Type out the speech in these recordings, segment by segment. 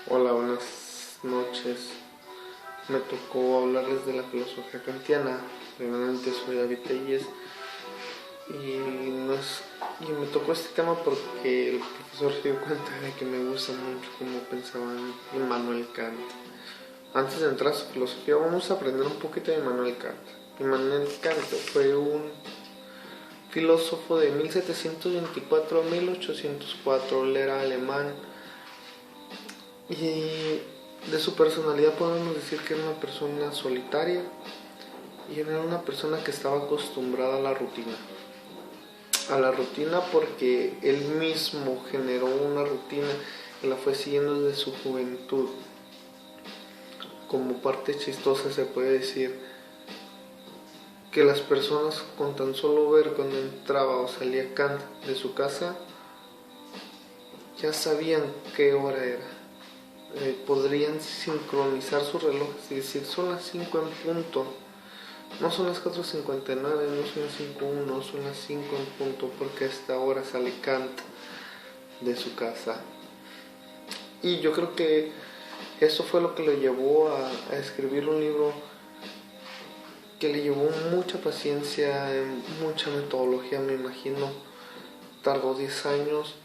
Hola, buenas noches. Me tocó hablarles de la filosofía kantiana. Primeramente soy David Telles y me tocó este tema porque el profesor se dio cuenta de que me gusta mucho cómo pensaba Immanuel Kant. Antes de entrar a su filosofía vamos a aprender un poquito de Immanuel Kant. Immanuel Kant fue un filósofo de 1724 a 1804, él era alemán. Y de su personalidad podemos decir que era una persona solitaria y era una persona que estaba acostumbrada a la rutina. A la rutina porque él mismo generó una rutina que la fue siguiendo desde su juventud. Como parte chistosa se puede decir que las personas con tan solo ver cuando entraba o salía Kant de su casa ya sabían qué hora era. Podrían sincronizar sus relojes y decir son las 5 en punto, no son las 4:59, no son las 5:01, son las 5 en punto, porque a esta hora sale Kant de su casa. Y yo creo que eso fue lo que lo llevó a escribir un libro que le llevó mucha paciencia, mucha metodología, me imagino. Tardó 10 años.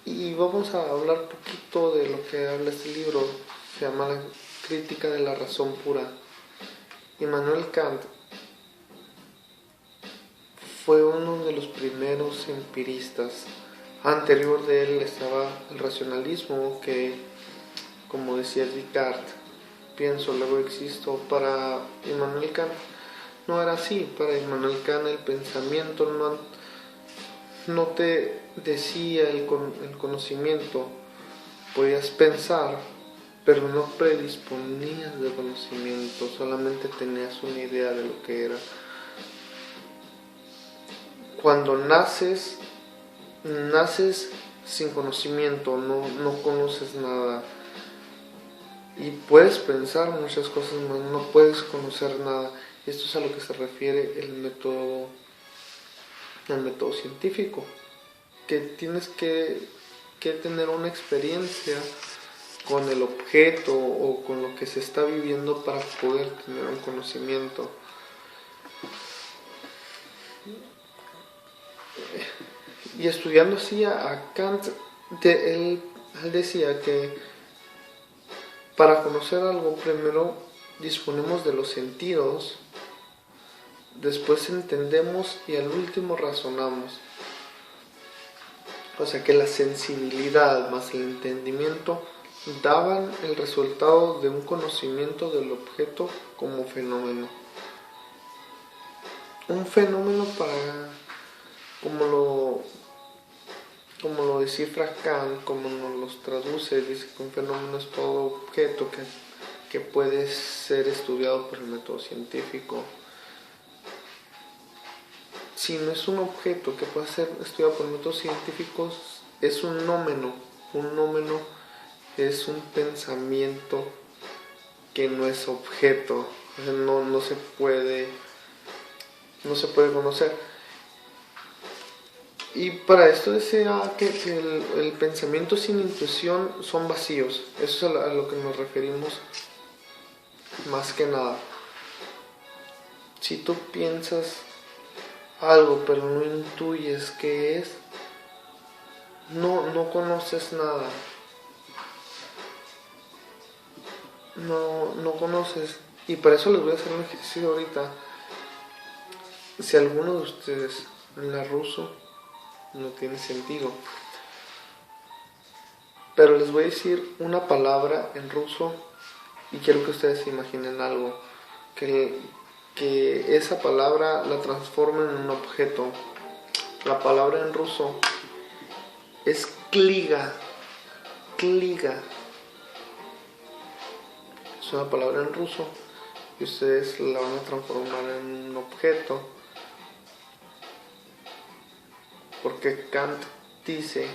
Y vamos a hablar un poquito de lo que habla este libro. Se llama La crítica de la razón pura. Immanuel Kant fue uno de los primeros empiristas. Anterior de él estaba el racionalismo, que, como decía Descartes, pienso, luego existo. Para Immanuel Kant no era así. Para Immanuel Kant el pensamiento no te decía el conocimiento. Podías pensar, pero no predisponías de conocimiento, solamente tenías una idea de lo que era. Cuando naces sin conocimiento, no conoces nada. Y puedes pensar muchas cosas, pero no puedes conocer nada. Esto es a lo que se refiere el método científico, que tienes que tener una experiencia con el objeto o con lo que se está viviendo para poder tener un conocimiento. Y estudiando así a Kant, él decía que para conocer algo primero disponemos de los sentidos, después entendemos y al último razonamos. O sea que la sensibilidad más el entendimiento daban el resultado de un conocimiento del objeto como fenómeno. Un fenómeno como lo descifra Kant, como nos los traduce, dice que un fenómeno es todo objeto que puede ser estudiado por el método científico. Si no es un objeto que puede ser estudiado por métodos científicos, es un nómeno. Un nómeno es un pensamiento que no es objeto, no se puede conocer. Y para esto decía que el pensamiento sin intuición son vacíos. Eso es a lo que nos referimos más que nada. Si tú piensas algo pero no intuyes qué es, no conoces nada. No conoces. Y para eso les voy a hacer un ejercicio ahorita. Si alguno de ustedes habla ruso, no tiene sentido, pero les voy a decir una palabra en ruso y quiero que ustedes se imaginen algo, que esa palabra la transformen en un objeto. La palabra en ruso es kliga. Es una palabra en ruso y ustedes la van a transformar en un objeto, porque Kant dice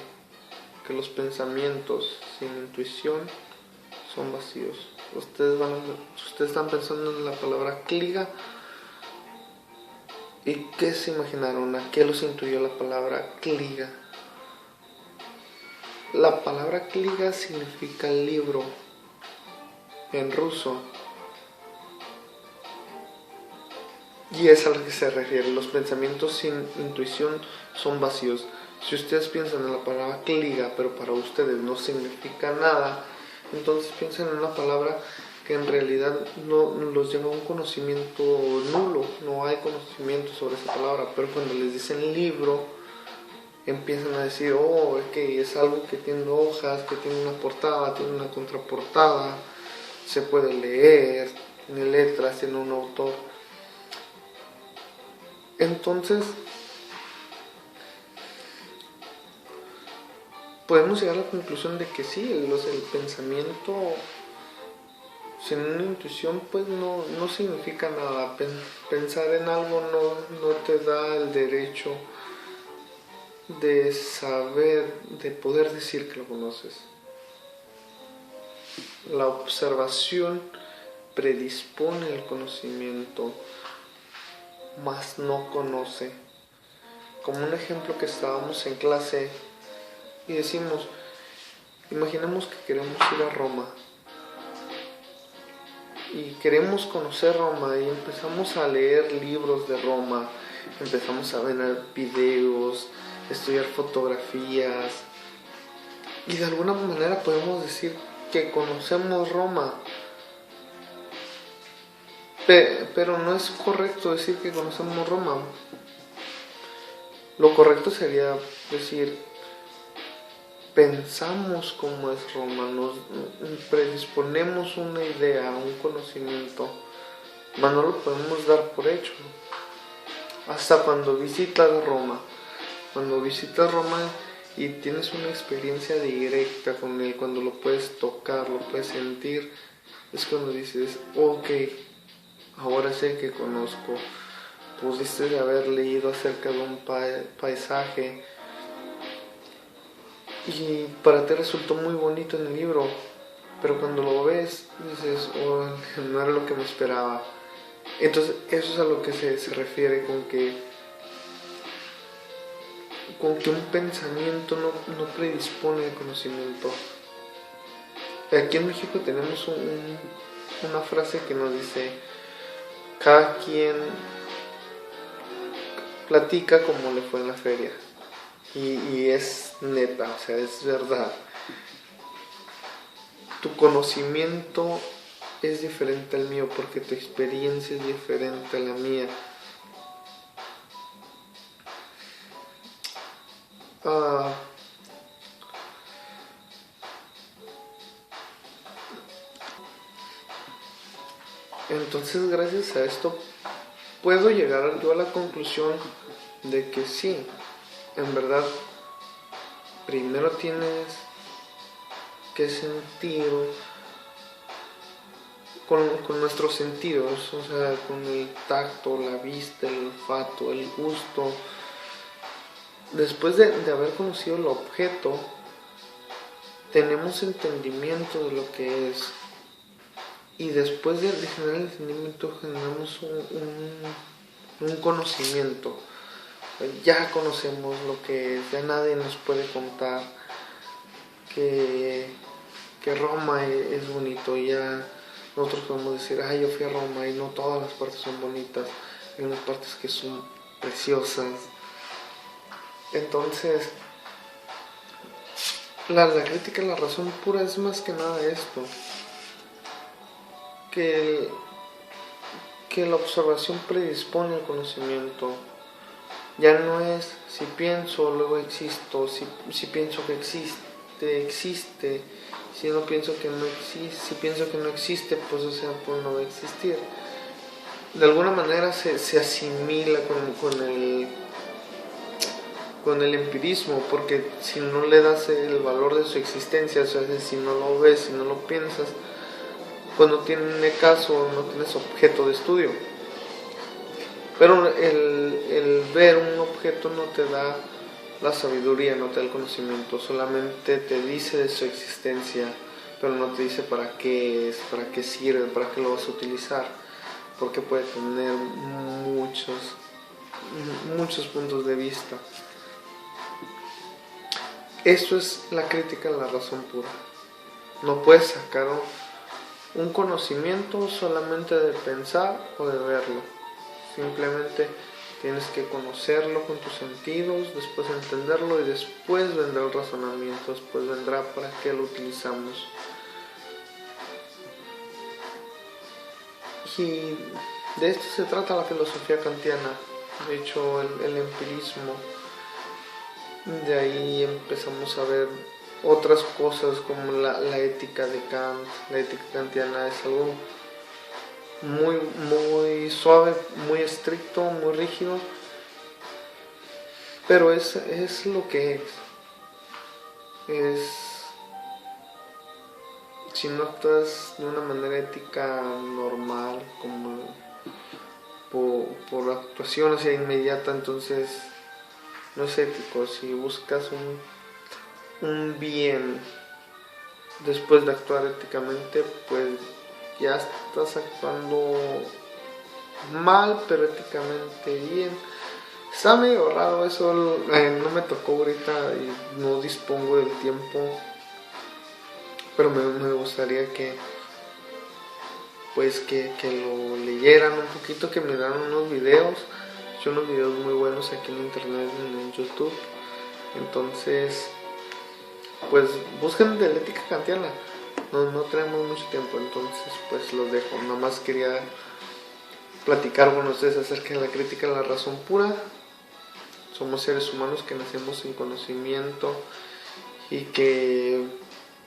que los pensamientos sin intuición son vacíos. Ustedes están pensando en la palabra kliga, ¿y qué se imaginaron? ¿A qué los intuyó la palabra kliga? La palabra kniga significa libro en ruso. Y es a lo que se refiere. Los pensamientos sin intuición son vacíos. Si ustedes piensan en la palabra kniga, pero para ustedes no significa nada, entonces piensan en una palabra que en realidad no los lleva a un conocimiento nulo. No hay conocimiento sobre esa palabra. Pero cuando les dicen libro, empiezan a decir, oh, que es algo que tiene hojas, que tiene una portada, tiene una contraportada, se puede leer, tiene letras, tiene un autor. Entonces, podemos llegar a la conclusión de que sí, el pensamiento sin una intuición pues no significa nada. Pensar en algo no te da el derecho de saber, de poder decir que lo conoces. La observación predispone el conocimiento, mas no conoce. Como un ejemplo, que estábamos en clase y decimos, imaginemos que queremos ir a Roma y queremos conocer Roma y empezamos a leer libros de Roma, empezamos a ver videos, estudiar fotografías y de alguna manera podemos decir que conocemos Roma, pero no es correcto decir que conocemos Roma. Lo correcto sería decir, pensamos cómo es Roma, nos predisponemos una idea, un conocimiento, mas no lo podemos dar por hecho. Hasta cuando visitas Roma. Cuando visitas Roma y tienes una experiencia directa con él, cuando lo puedes tocar, lo puedes sentir, es cuando dices, ok, ahora sé que conozco. Pudiste haber leído acerca de un paisaje y para ti resultó muy bonito en el libro, pero cuando lo ves dices, oh, no era lo que me esperaba. Entonces eso es a lo que se refiere con que un pensamiento no predispone el conocimiento. Aquí en México tenemos una frase que nos dice, cada quien platica como le fue en la feria. Y es neta, o sea, es verdad. Tu conocimiento es diferente al mío porque tu experiencia es diferente a la mía. Entonces, gracias a esto puedo llegar yo a la conclusión de que sí, en verdad, primero tienes que sentir con nuestros sentidos, o sea, con el tacto, la vista, el olfato, el gusto. Después de haber conocido el objeto, tenemos entendimiento de lo que es. Y después de generar el entendimiento, generamos un conocimiento. Ya conocemos lo que es, ya nadie nos puede contar que Roma es bonito. Ya nosotros podemos decir, ay, yo fui a Roma y no todas las partes son bonitas, hay unas partes que son preciosas. Entonces, la crítica a la razón pura es más que nada esto, que la observación predispone al conocimiento. Ya no es si pienso, luego existo, si pienso que existe, si no pienso que no existe, si pienso que no existe, pues o sea, pues no va a existir. De alguna manera se asimila con el empirismo, porque si no le das el valor de su existencia, o sea, si no lo ves, si no lo piensas, pues no tiene caso, no tienes objeto de estudio. Pero el ver un objeto no te da la sabiduría, no te da el conocimiento, solamente te dice de su existencia, pero no te dice para qué es, para qué sirve, para qué lo vas a utilizar, porque puede tener muchos puntos de vista. Eso es la crítica a la razón pura. No puedes sacar un conocimiento solamente de pensar o de verlo. Simplemente tienes que conocerlo con tus sentidos, después entenderlo y después vendrá el razonamiento, después vendrá para qué lo utilizamos. Y de esto se trata la filosofía kantiana, de hecho el empirismo. De ahí empezamos a ver otras cosas como la ética de Kant. La ética kantiana es algo muy suave, muy estricto, muy rígido, pero es lo que es. Si no actúas de una manera ética normal, como por actuación hacia inmediata, entonces no es ético. Si buscas un bien después de actuar éticamente, pues ya estás actuando mal, pero éticamente bien. Está medio raro eso, no me tocó ahorita y no dispongo del tiempo, pero me gustaría que lo leyeran un poquito, que me dieran unos videos. He hecho unos videos muy buenos aquí en internet, en YouTube. Entonces, pues busquen de la ética kantiana. No tenemos mucho tiempo, entonces pues los dejo. Nada más quería platicar con ustedes acerca de la crítica a la razón pura. Somos seres humanos que nacemos sin conocimiento y que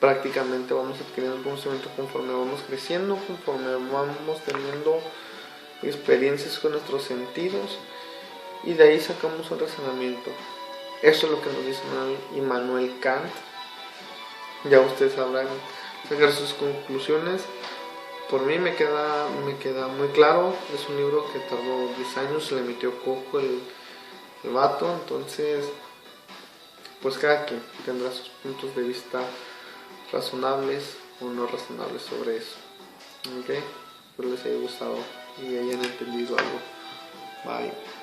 prácticamente vamos adquiriendo conocimiento conforme vamos creciendo, conforme vamos teniendo experiencias con nuestros sentidos, y de ahí sacamos un razonamiento. Eso es lo que nos dice Immanuel Kant. Ya ustedes sabrán sacar sus conclusiones. Por mí me queda muy claro. Es un libro que tardó 10 años, se le metió coco el vato. Entonces, pues cada quien tendrá sus puntos de vista razonables o no razonables sobre eso. Ok, espero les haya gustado y hayan entendido algo. Bye.